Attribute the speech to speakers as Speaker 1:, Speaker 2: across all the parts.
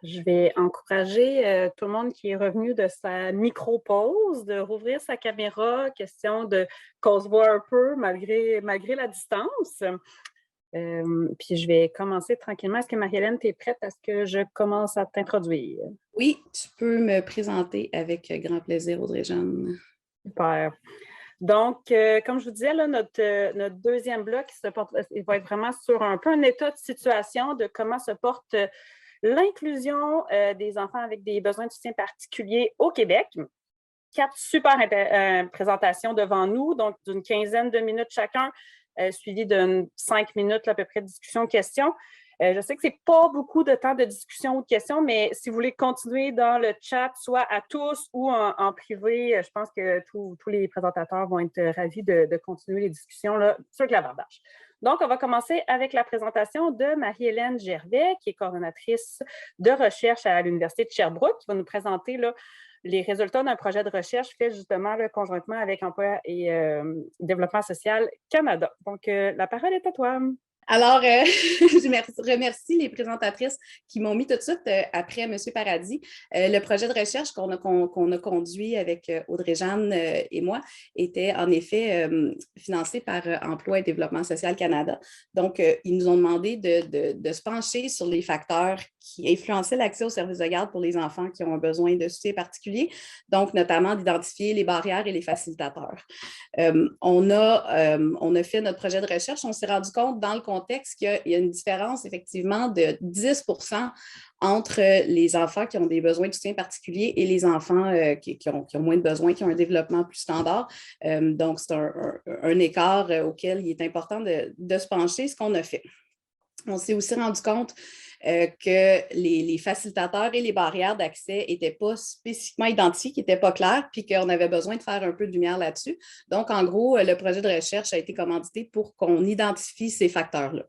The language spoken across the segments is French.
Speaker 1: Je vais encourager tout le monde qui est revenu de sa micro-pause de rouvrir sa caméra, question de qu'on se voit un peu malgré la distance. Puis je vais commencer tranquillement. Est-ce que Marie-Hélène, tu es prête à ce que je commence à t'introduire?
Speaker 2: Oui, tu peux me présenter avec grand plaisir, Audrey-Jeanne.
Speaker 1: Super. Donc, comme je vous disais, là, notre deuxième bloc il va être vraiment sur un peu un état de situation de comment se porte l'inclusion des enfants avec des besoins de soutien particuliers au Québec. 4 super présentations devant nous, donc d'une quinzaine de minutes chacun, suivi de 5 minutes là, à peu près de discussion-question. Je sais que ce n'est pas beaucoup de temps de discussion ou de questions, mais si vous voulez continuer dans le chat, soit à tous ou en privé, je pense que tous les présentateurs vont être ravis de continuer les discussions là, sur le clavardage. Donc, on va commencer avec la présentation de Marie-Hélène Gervais, qui est coordonnatrice de recherche à l'Université de Sherbrooke, qui va nous présenter là, les résultats d'un projet de recherche fait justement là, conjointement avec Emploi et Développement social Canada. Donc, la parole est à toi.
Speaker 2: Alors, je remercie les présentatrices qui m'ont mis tout de suite après M. Paradis. Le projet de recherche qu'on a conduit avec Audrey-Jeanne et moi était en effet financé par Emploi et Développement social Canada. Donc, ils nous ont demandé de se pencher sur les facteurs qui influençaient l'accès aux services de garde pour les enfants qui ont un besoin de soutien particulier, donc notamment d'identifier les barrières et les facilitateurs. On a fait notre projet de recherche, on s'est rendu compte dans le contexte qu'il y a une différence effectivement de 10 entre les enfants qui ont des besoins de soutien particuliers et les enfants qui ont moins de besoins, qui ont un développement plus standard. Donc, c'est un écart auquel il est important de se pencher, ce qu'on a fait. On s'est aussi rendu compte que les facilitateurs et les barrières d'accès n'étaient pas spécifiquement identifiés, qui n'étaient pas clairs, puis qu'on avait besoin de faire un peu de lumière là-dessus. Donc, en gros, le projet de recherche a été commandité pour qu'on identifie ces facteurs-là.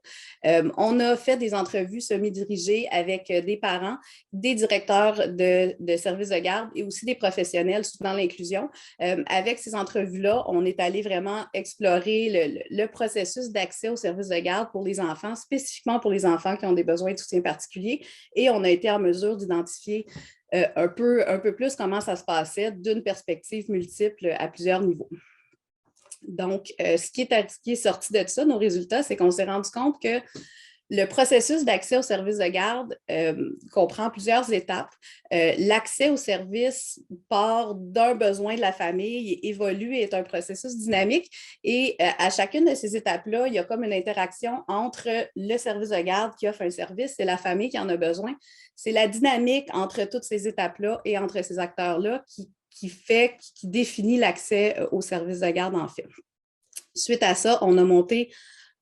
Speaker 2: On a fait des entrevues semi-dirigées avec des parents, des directeurs de services de garde et aussi des professionnels soutenant l'inclusion. Avec ces entrevues-là, on est allé vraiment explorer le processus d'accès aux services de garde pour les enfants, spécifiquement pour les enfants qui ont des besoins de soutien particulier, et on a été en mesure d'identifier un peu plus comment ça se passait d'une perspective multiple à plusieurs niveaux. Donc, ce qui est sorti de ça, nos résultats, c'est qu'on s'est rendu compte que le processus d'accès aux services de garde comprend plusieurs étapes. L'accès aux services part d'un besoin de la famille, évolue et est un processus dynamique. Et à chacune de ces étapes-là, il y a comme une interaction entre le service de garde qui offre un service et la famille qui en a besoin. C'est la dynamique entre toutes ces étapes-là et entre ces acteurs-là qui définit l'accès aux services de garde, en fait. Suite à ça, on a monté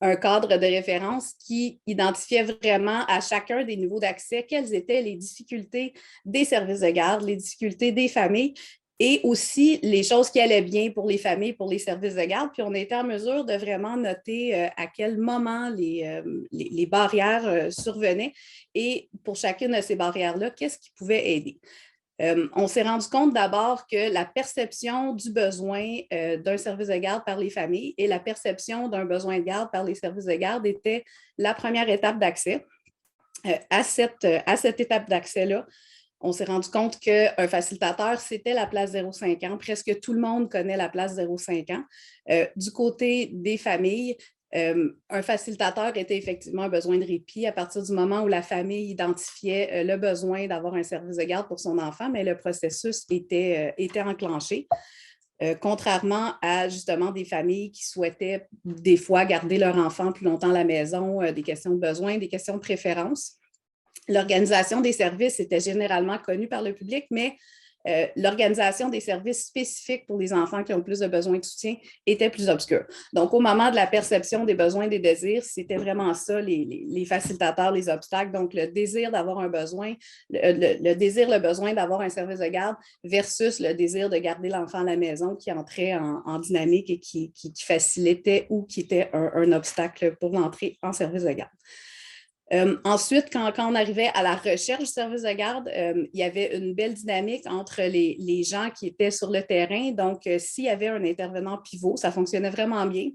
Speaker 2: un cadre de référence qui identifiait vraiment à chacun des niveaux d'accès quelles étaient les difficultés des services de garde, les difficultés des familles et aussi les choses qui allaient bien pour les familles, pour les services de garde. Puis on a été en mesure de vraiment noter à quel moment les barrières survenaient et pour chacune de ces barrières-là, qu'est-ce qui pouvait aider. On s'est rendu compte d'abord que la perception du besoin d'un service de garde par les familles et la perception d'un besoin de garde par les services de garde était la première étape d'accès. À cette étape d'accès-là, on s'est rendu compte qu'un facilitateur, c'était la place 0,5 ans. Presque tout le monde connaît la place 0,5 ans. Du côté des familles, un facilitateur était effectivement un besoin de répit à partir du moment où la famille identifiait le besoin d'avoir un service de garde pour son enfant, mais le processus était enclenché. Contrairement à justement des familles qui souhaitaient des fois garder leur enfant plus longtemps à la maison, des questions de besoin, des questions de préférence. L'organisation des services était généralement connue par le public, mais l'organisation des services spécifiques pour les enfants qui ont plus de besoins de soutien était plus obscure. Donc, au moment de la perception des besoins et des désirs, c'était vraiment ça, les facilitateurs, les obstacles. Donc, le désir d'avoir un besoin, le besoin d'avoir un service de garde versus le désir de garder l'enfant à la maison qui entrait en dynamique et qui facilitait ou qui était un obstacle pour l'entrée en service de garde. Ensuite, quand on arrivait à la recherche du service de garde, il y avait une belle dynamique entre les gens qui étaient sur le terrain. Donc, s'il y avait un intervenant pivot, ça fonctionnait vraiment bien.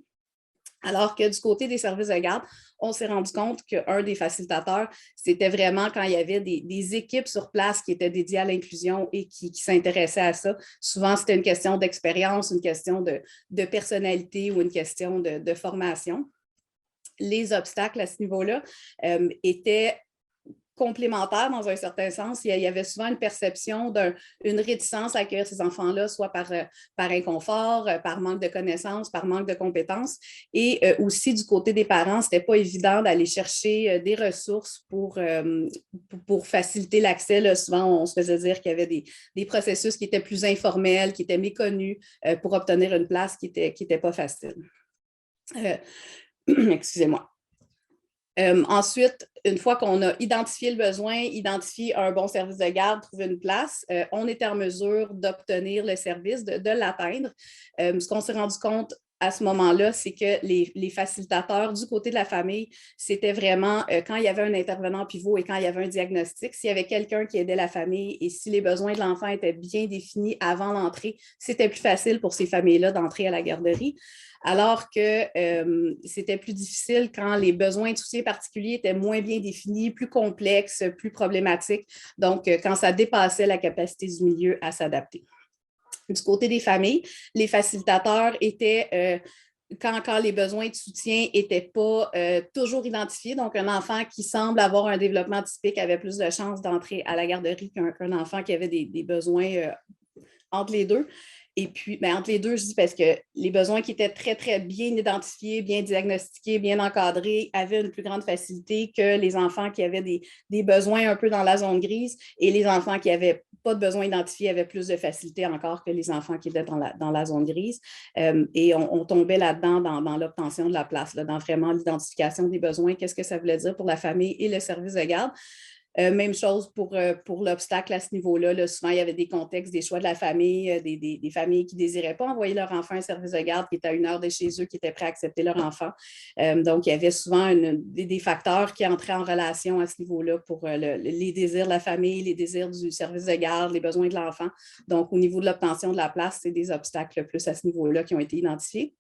Speaker 2: Alors que du côté des services de garde, on s'est rendu compte qu'un des facilitateurs, c'était vraiment quand il y avait des équipes sur place qui étaient dédiées à l'inclusion et qui s'intéressaient à ça. Souvent, c'était une question d'expérience, une question de personnalité ou une question de formation. Les obstacles à ce niveau-là étaient complémentaires dans un certain sens. Il y avait souvent une perception d'une réticence à accueillir ces enfants-là, soit par inconfort, par manque de connaissances, par manque de compétences. Et aussi, du côté des parents, ce n'était pas évident d'aller chercher des ressources pour faciliter l'accès. Là, souvent, on se faisait dire qu'il y avait des processus qui étaient plus informels, qui étaient méconnus pour obtenir une place qui était pas facile. Excusez-moi. Ensuite, une fois qu'on a identifié le besoin, identifié un bon service de garde, trouvé une place, on est en mesure d'obtenir le service, de l'atteindre. Ce qu'on s'est rendu compte à ce moment-là, c'est que les facilitateurs du côté de la famille, c'était vraiment quand il y avait un intervenant pivot et quand il y avait un diagnostic, s'il y avait quelqu'un qui aidait la famille et si les besoins de l'enfant étaient bien définis avant l'entrée, c'était plus facile pour ces familles-là d'entrer à la garderie. Alors que c'était plus difficile quand les besoins de soutien particuliers étaient moins bien définis, plus complexes, plus problématiques, donc quand ça dépassait la capacité du milieu à s'adapter. Du côté des familles, les facilitateurs étaient, quand les besoins de soutien n'étaient pas toujours identifiés, donc un enfant qui semble avoir un développement typique avait plus de chances d'entrer à la garderie qu'un enfant qui avait des besoins entre les deux. Et puis, entre les deux, je dis parce que les besoins qui étaient très, très bien identifiés, bien diagnostiqués, bien encadrés, avaient une plus grande facilité que les enfants qui avaient des besoins un peu dans la zone grise et les enfants qui n'avaient pas de besoins identifiés avaient plus de facilité encore que les enfants qui étaient dans la zone grise. Et on tombait là-dedans dans l'obtention de la place, là, dans vraiment l'identification des besoins, qu'est-ce que ça voulait dire pour la famille et le service de garde. Même chose pour l'obstacle à ce niveau-là. Là, souvent, il y avait des contextes, des choix de la famille, des familles qui ne désiraient pas envoyer leur enfant à un service de garde qui était à 1 heure de chez eux, qui étaient prêts à accepter leur enfant. Donc, il y avait souvent des facteurs qui entraient en relation à ce niveau-là pour les désirs de la famille, les désirs du service de garde, les besoins de l'enfant. Donc, au niveau de l'obtention de la place, c'est des obstacles plus à ce niveau-là qui ont été identifiés.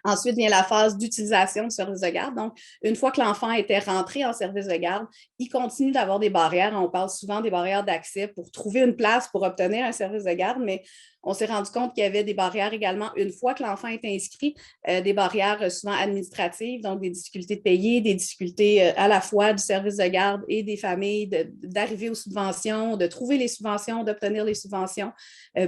Speaker 2: Ensuite vient la phase d'utilisation du service de garde. Donc, une fois que l'enfant était rentré en service de garde, il continue d'avoir des barrières. On parle souvent des barrières d'accès pour trouver une place pour obtenir un service de garde, mais on s'est rendu compte qu'il y avait des barrières également une fois que l'enfant est inscrit, des barrières souvent administratives, donc des difficultés de payer, des difficultés à la fois du service de garde et des familles d'arriver aux subventions, de trouver les subventions, d'obtenir les subventions.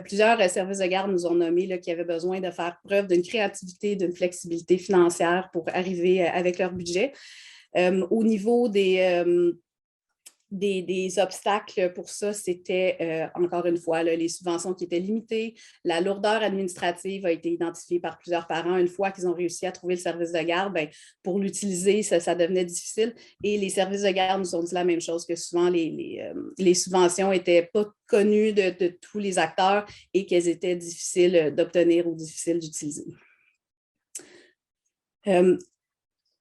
Speaker 2: Plusieurs services de garde nous ont nommé qu'il y avait besoin de faire preuve d'une créativité, d'une flexibilité financière pour arriver avec leur budget. Au niveau des obstacles pour ça, c'était encore une fois les subventions qui étaient limitées. La lourdeur administrative a été identifiée par plusieurs parents. Une fois qu'ils ont réussi à trouver le service de garde, pour l'utiliser, ça devenait difficile. Et les services de garde nous ont dit la même chose, que souvent les subventions n'étaient pas connues de tous les acteurs et qu'elles étaient difficiles d'obtenir ou difficiles d'utiliser.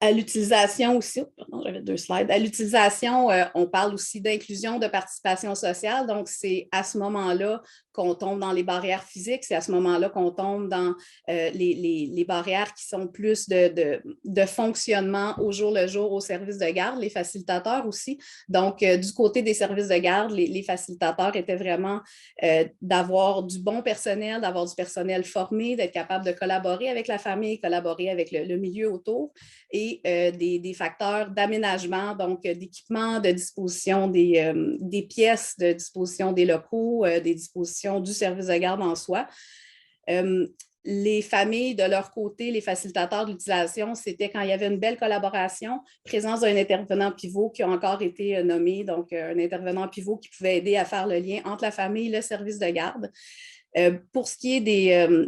Speaker 2: À l'utilisation aussi, pardon, j'avais 2 slides. À l'utilisation, on parle aussi d'inclusion, de participation sociale. Donc, c'est à ce moment-là qu'on tombe dans les barrières physiques, c'est à ce moment-là qu'on tombe dans les barrières qui sont plus de fonctionnement au jour le jour au service de garde, les facilitateurs aussi. Donc, du côté des services de garde, les facilitateurs étaient vraiment d'avoir du bon personnel, d'avoir du personnel formé, d'être capable de collaborer avec la famille, collaborer avec le milieu autour et des facteurs d'aménagement, donc d'équipement, de disposition des pièces, de disposition des locaux, des dispositions du service de garde en soi. Les familles, de leur côté, les facilitateurs de l'utilisation, c'était quand il y avait une belle collaboration, présence d'un intervenant pivot qui a encore été nommé, donc un intervenant pivot qui pouvait aider à faire le lien entre la famille et le service de garde. Pour ce qui est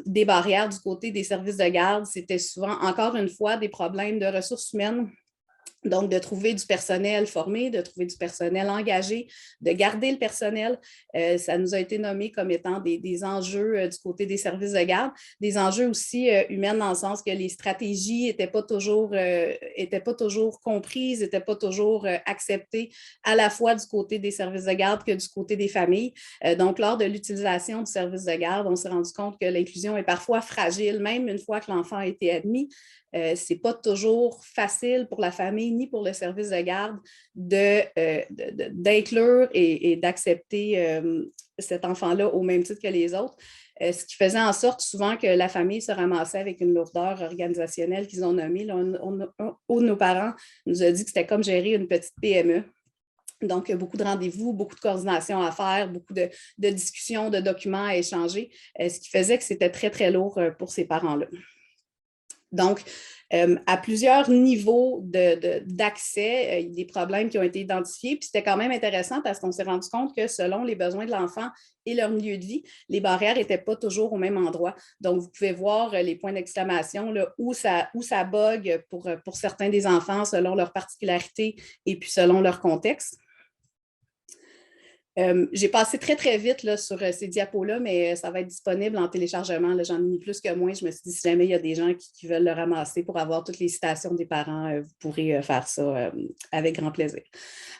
Speaker 2: des barrières du côté des services de garde, c'était souvent, encore une fois, des problèmes de ressources humaines. Donc, de trouver du personnel formé, de trouver du personnel engagé, de garder le personnel. Ça nous a été nommé comme étant des enjeux du côté des services de garde, des enjeux aussi humains dans le sens que les stratégies n'étaient pas toujours comprises, n'étaient pas toujours acceptées à la fois du côté des services de garde que du côté des familles. Donc, lors de l'utilisation du service de garde, on s'est rendu compte que l'inclusion est parfois fragile, même une fois que l'enfant a été admis. Ce n'est pas toujours facile pour la famille ni pour le service de garde d'inclure et d'accepter cet enfant-là au même titre que les autres. Ce qui faisait en sorte souvent que la famille se ramassait avec une lourdeur organisationnelle qu'ils ont nommée. Là, un de nos parents nous a dit que c'était comme gérer une petite PME. Donc, beaucoup de rendez-vous, beaucoup de coordination à faire, beaucoup de discussions, de documents à échanger, ce qui faisait que c'était très, très lourd pour ces parents-là. Donc, à plusieurs niveaux d'accès, il y a des problèmes qui ont été identifiés. Puis c'était quand même intéressant parce qu'on s'est rendu compte que selon les besoins de l'enfant et leur milieu de vie, les barrières n'étaient pas toujours au même endroit. Donc, vous pouvez voir les points d'exclamation, où ça bug pour certains des enfants selon leur particularité et puis selon leur contexte. J'ai passé très, très vite là, sur ces diapos-là, mais ça va être disponible en téléchargement. J'en ai mis plus que moins. Je me suis dit, si jamais il y a des gens qui veulent le ramasser pour avoir toutes les citations des parents, vous pourrez faire ça avec grand plaisir.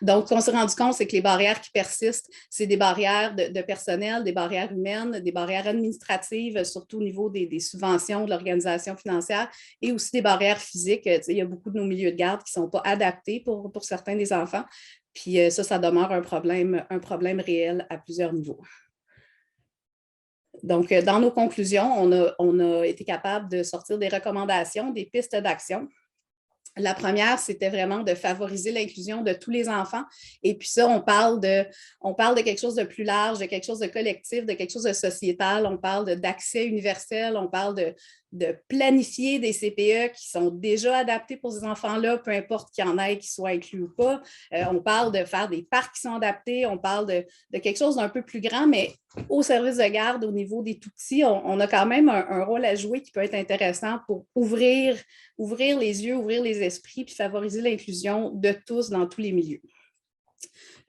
Speaker 2: Donc, ce qu'on s'est rendu compte, c'est que les barrières qui persistent, c'est des barrières de personnel, des barrières humaines, des barrières administratives, surtout au niveau des subventions, de l'organisation financière, et aussi des barrières physiques. Il y a beaucoup de nos milieux de garde qui ne sont pas adaptés pour certains des enfants. Puis ça demeure un problème réel à plusieurs niveaux. Donc, dans nos conclusions, on a été capable de sortir des recommandations, des pistes d'action. La première, c'était vraiment de favoriser l'inclusion de tous les enfants. Et puis ça, on parle de quelque chose de plus large, de quelque chose de collectif, de quelque chose de sociétal. On parle d'accès universel, on parle de planifier des CPE qui sont déjà adaptés pour ces enfants-là, peu importe qu'il y en ait qui soient inclus ou pas. On parle de faire des parcs qui sont adaptés, on parle de quelque chose d'un peu plus grand, mais au service de garde, au niveau des tout-petits, on a quand même un rôle à jouer qui peut être intéressant pour ouvrir les yeux, ouvrir les esprits, puis favoriser l'inclusion de tous dans tous les milieux.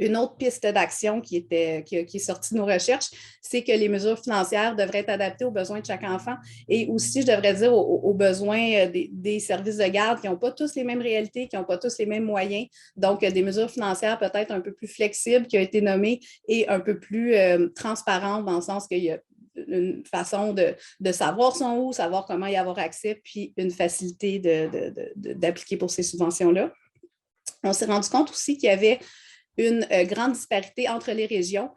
Speaker 2: Une autre piste d'action qui est sortie de nos recherches, c'est que les mesures financières devraient être adaptées aux besoins de chaque enfant et aussi, je devrais dire, aux besoins des services de garde qui n'ont pas tous les mêmes réalités, qui n'ont pas tous les mêmes moyens. Donc, des mesures financières peut-être un peu plus flexibles qui ont été nommées et un peu plus transparentes dans le sens qu'il y a une façon de savoir son où, savoir comment y avoir accès, puis une facilité d'appliquer pour ces subventions-là. On s'est rendu compte aussi qu'il y avait une grande disparité entre les régions,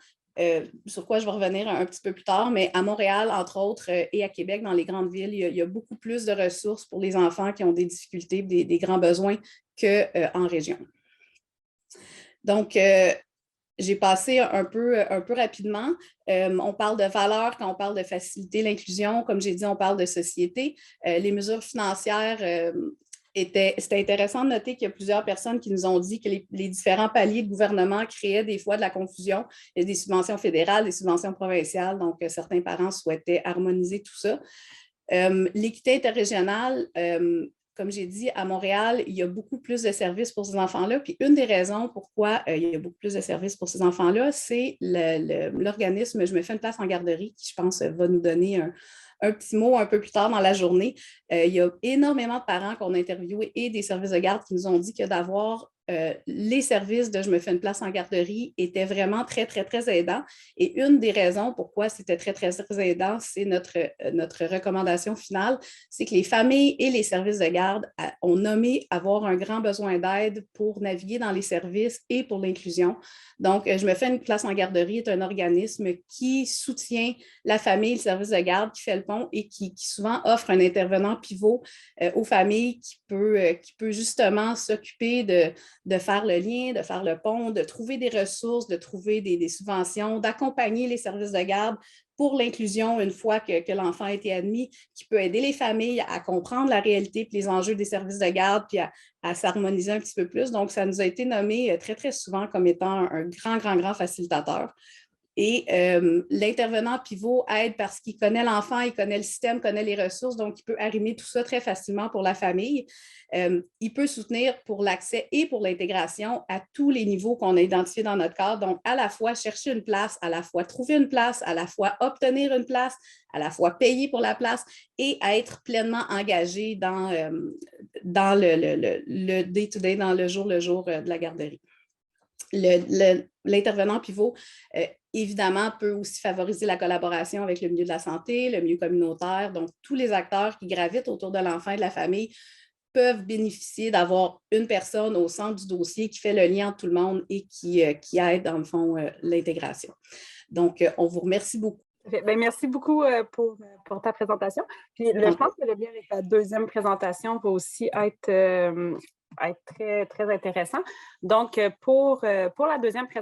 Speaker 2: sur quoi je vais revenir un petit peu plus tard, mais à Montréal, entre autres, et à Québec, dans les grandes villes, il y a beaucoup plus de ressources pour les enfants qui ont des difficultés, des grands besoins qu'en région. Donc, j'ai passé un peu rapidement. On parle de valeurs quand on parle de faciliter l'inclusion. Comme j'ai dit, on parle de société. Les mesures financières, c'était intéressant de noter qu'il y a plusieurs personnes qui nous ont dit que les différents paliers de gouvernement créaient des fois de la confusion. Il y a des subventions fédérales, des subventions provinciales, donc certains parents souhaitaient harmoniser tout ça. L'équité interrégionale, comme j'ai dit, à Montréal, il y a beaucoup plus de services pour ces enfants-là. Puis une des raisons pourquoi il y a beaucoup plus de services pour ces enfants-là, c'est l'organisme Je me fais une place en garderie, qui, je pense, va nous donner un petit mot un peu plus tard dans la journée. Il y a énormément de parents qu'on a interviewés et des services de garde qui nous ont dit que d'avoir les services de Je me fais une place en garderie était vraiment très, très, très aidant. Et une des raisons pourquoi c'était très, très, très aidant, c'est notre recommandation finale, c'est que les familles et les services de garde ont nommé avoir un grand besoin d'aide pour naviguer dans les services et pour l'inclusion. Donc, Je me fais une place en garderie est un organisme qui soutient la famille, le service de garde, qui fait le pont et qui souvent offre un intervenant pivot aux familles qui peut justement s'occuper de faire le lien, de faire le pont, de trouver des ressources, de trouver des subventions, d'accompagner les services de garde pour l'inclusion une fois que l'enfant a été admis, qui peut aider les familles à comprendre la réalité et les enjeux des services de garde, puis à s'harmoniser un petit peu plus. Donc, ça nous a été nommé très, très souvent comme étant un grand, grand, grand facilitateur. Et l'intervenant pivot aide parce qu'il connaît l'enfant, il connaît le système, connaît les ressources, donc il peut arrimer tout ça très facilement pour la famille. Il peut soutenir pour l'accès et pour l'intégration à tous les niveaux qu'on a identifiés dans notre cadre. Donc, à la fois chercher une place, à la fois trouver une place, à la fois obtenir une place, à la fois payer pour la place et être pleinement engagé dans le day-to-day, dans le jour de la garderie. l'intervenant pivot, évidemment, peut aussi favoriser la collaboration avec le milieu de la santé, le milieu communautaire. Donc, tous les acteurs qui gravitent autour de l'enfant et de la famille peuvent bénéficier d'avoir une personne au centre du dossier qui fait le lien entre tout le monde et qui aide, dans le fond, l'intégration. Donc, on vous remercie beaucoup.
Speaker 1: Bien, merci beaucoup pour ta présentation. Puis, je pense que le lien avec la deuxième présentation va aussi être très, très intéressant. Donc, pour la deuxième présentation,